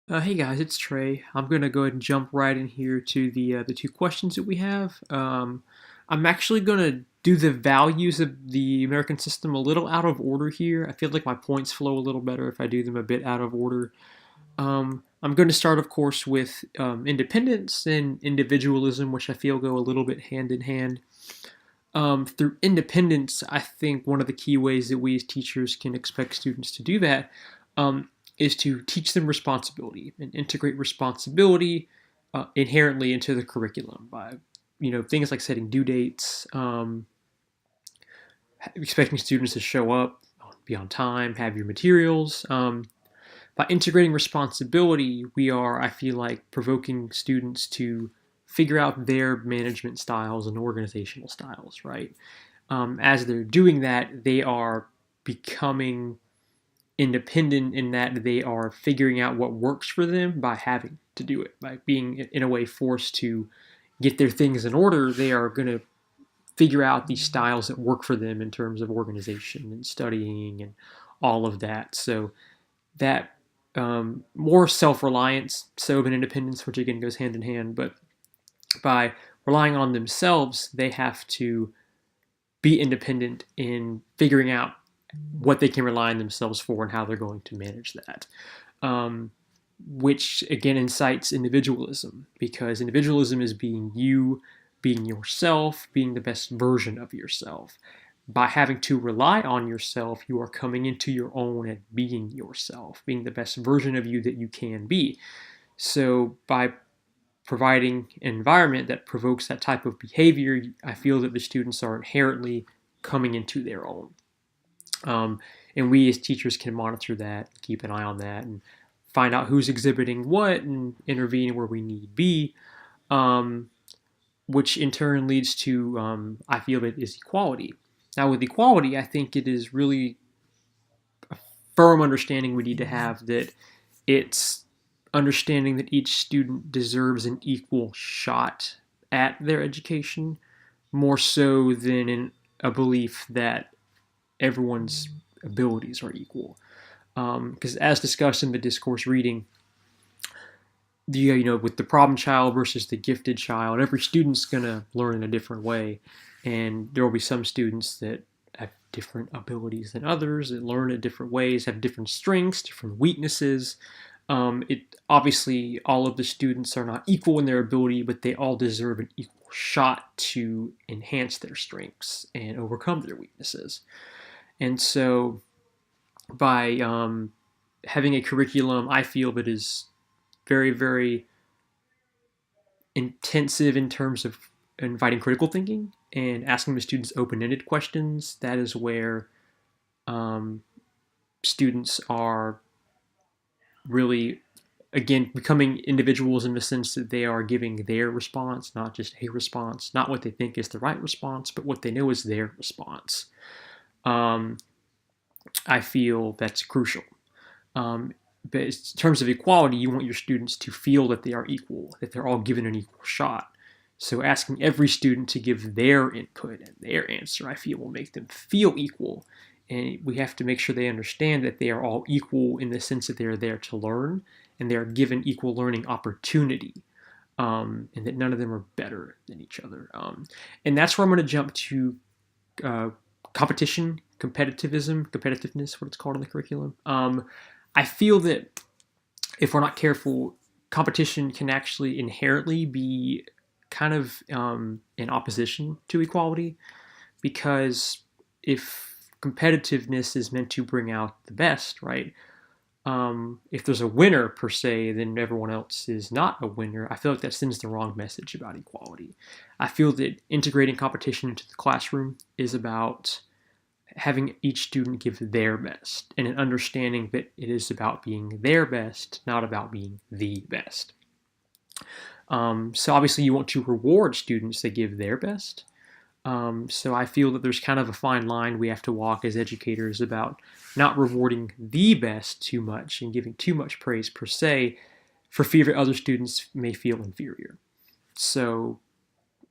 Hey guys, it's Trey. I'm gonna go ahead and jump right in here to the two questions that we have. I'm actually gonna do the values of the American system a little out of order here. I feel like my points flow a little better if I do them a bit out of order. I'm going to start, of course, with independence and individualism, which I feel go a little bit hand in hand. Through independence, I think one of the key ways that we as teachers can expect students to do that um, is to teach them responsibility and integrate responsibility inherently into the curriculum by, things like setting due dates, expecting students to show up, be on time, have your materials. By integrating responsibility, we are, I feel like, provoking students to figure out their management styles and organizational styles, right? As they're doing that, they are becoming independent in that they are figuring out what works for them by having to do it, by being, in a way, forced to get their things in order. They are going to figure out these styles that work for them in terms of organization and studying and all of that. So that more self-reliance, so of an independence, which again goes hand in hand, but by relying on themselves, they have to be independent in figuring out what they can rely on themselves for and how they're going to manage that. Um, which again incites individualism, because individualism is being you, being yourself, being the best version of yourself. By having to rely on yourself, you are coming into your own and being yourself, being the best version of you that you can be. So, by providing an environment that provokes that type of behavior, I feel that the students are inherently coming into their own. Um, and we as teachers can monitor that, keep an eye on that, and find out who's exhibiting what and intervene where we need be, um, which in turn leads to, I feel, it is equality. Now, with equality, I think it is really a firm understanding we need to have that it's understanding that each student deserves an equal shot at their education, more so than in a belief that everyone's abilities are equal. Because as discussed in the discourse reading, with the problem child versus the gifted child, every student's gonna learn in a different way, and there will be some students that have different abilities than others, that learn in different ways, have different strengths, different weaknesses. It obviously all of the students are not equal in their ability, but they all deserve an equal shot to enhance their strengths and overcome their weaknesses. And so, by having a curriculum, I feel that is very, very intensive in terms of inviting critical thinking and asking the students open-ended questions. That is where um, students are really, again, becoming individuals in the sense that they are giving their response, not just a response, not what they think is the right response, but what they know is their response. Um, I feel that's crucial. But in terms of equality, you want your students to feel that they are equal, that they're all given an equal shot. So asking every student to give their input and their answer, I feel, will make them feel equal. And we have to make sure they understand that they are all equal in the sense that they are there to learn and they are given equal learning opportunity, and that none of them are better than each other. And that's where I'm going to jump to uh, competition, competitiveness, what it's called in the curriculum. I feel that if we're not careful, competition can actually inherently be kind of in opposition to equality, because if competitiveness is meant to bring out the best, right? If there's a winner per se, then everyone else is not a winner. I feel like that sends the wrong message about equality. I feel that integrating competition into the classroom is about having each student give their best and an understanding that it is about being their best, not about being the best. So obviously you want to reward students that give their best. So I feel that there's kind of a fine line we have to walk as educators about not rewarding the best too much and giving too much praise per se, for fear that other students may feel inferior. So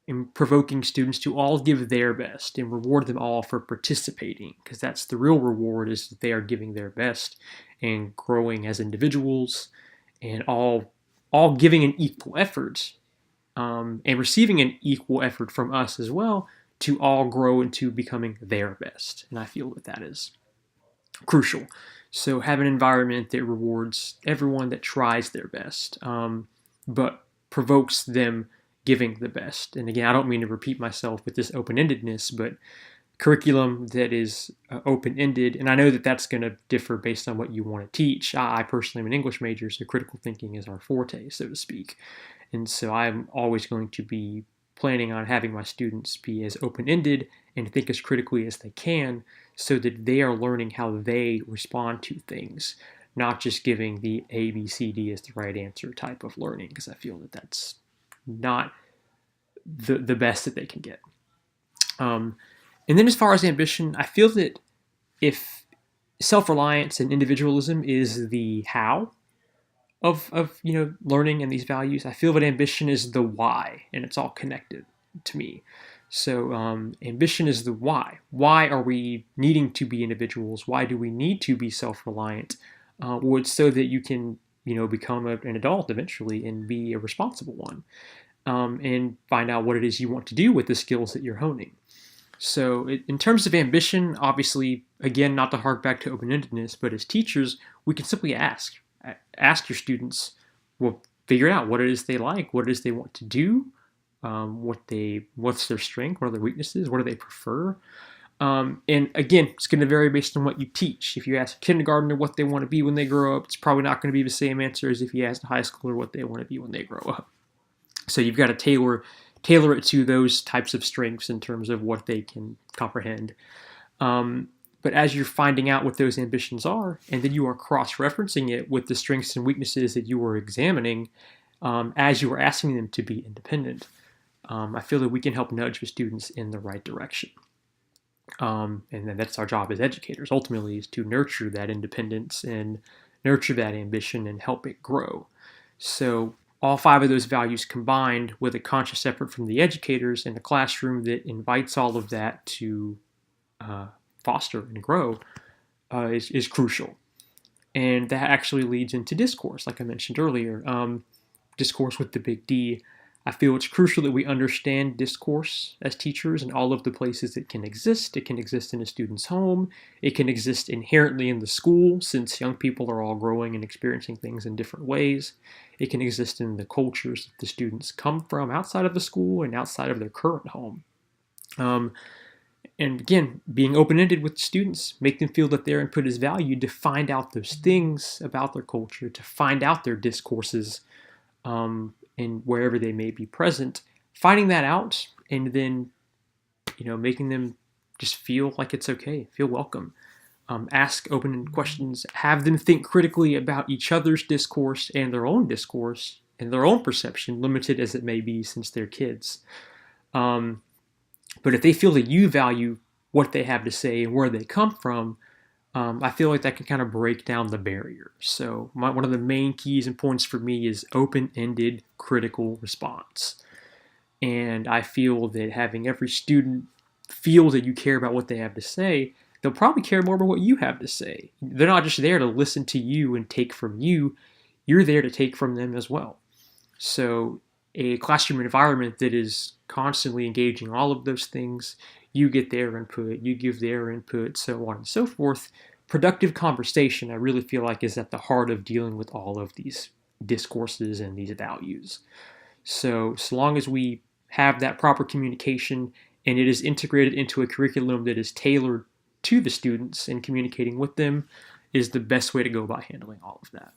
in provoking students to all give their best and reward them all for participating, because that's the real reward, is that they are giving their best and growing as individuals and all giving an equal effort, and receiving an equal effort from us as well, to all grow into becoming their best. And I feel that that is crucial. So have an environment that rewards everyone that tries their best, but provokes them giving the best. And again, I don't mean to repeat myself with this open-endedness, but curriculum that is open-ended, and I know that that's going to differ based on what you want to teach. I personally am an English major, so critical thinking is our forte, so to speak. And so I'm always going to be planning on having my students be as open-ended and think as critically as they can, so that they are learning how they respond to things, not just giving the A, B, C, D is the right answer type of learning, because I feel that that's not the best that they can get. And then as far as ambition, I feel that if self-reliance and individualism is the how of learning and these values, I feel that ambition is the why, and it's all connected to me. So ambition is the why. Why are we needing to be individuals? Why do we need to be self-reliant? Well, it's so that you can become an adult eventually and be a responsible one, and find out what it is you want to do with the skills that you're honing. So in terms of ambition, obviously, again, not to hark back to open-endedness, but as teachers, we can simply ask your students, well, figure out what it is they like, what it is they want to do, what's their strength, what are their weaknesses, what do they prefer. And again, it's going to vary based on what you teach. If you ask a kindergartner what they want to be when they grow up, it's probably not going to be the same answer as if you ask a high schooler what they want to be when they grow up. So you've got to tailor it to those types of strengths in terms of what they can comprehend. But as you're finding out what those ambitions are, and then you are cross-referencing it with the strengths and weaknesses that you are examining, as you are asking them to be independent, I feel that we can help nudge the students in the right direction. And then that's our job as educators, ultimately, is to nurture that independence and nurture that ambition and help it grow. So all 5 of those values combined with a conscious effort from the educators in a classroom that invites all of that to foster and grow is crucial. And that actually leads into discourse, like I mentioned earlier. Discourse with the big D. I feel it's crucial that we understand discourse as teachers and all of the places it can exist. It can exist in a student's home. It can exist inherently in the school, since young people are all growing and experiencing things in different ways. It can exist in the cultures that the students come from outside of the school and outside of their current home. And again, being open-ended with the students, make them feel that their input is valued, to find out those things about their culture, to find out their discourses, and wherever they may be present, finding that out, and then making them just feel like it's okay, feel welcome. Ask open-ended questions, have them think critically about each other's discourse and their own discourse and their own perception, limited as it may be since they're kids. But if they feel that you value what they have to say and where they come from, I feel like that can kind of break down the barrier. So one of the main keys and points for me is open-ended critical response. And I feel that having every student feel that you care about what they have to say, they'll probably care more about what you have to say. They're not just there to listen to you and take from you. You're there to take from them as well. So a classroom environment that is constantly engaging all of those things, you get their input, you give their input, so on and so forth. Productive conversation, I really feel like, is at the heart of dealing with all of these discourses and these values. So long as we have that proper communication and it is integrated into a curriculum that is tailored to the students and communicating with them, is the best way to go about handling all of that.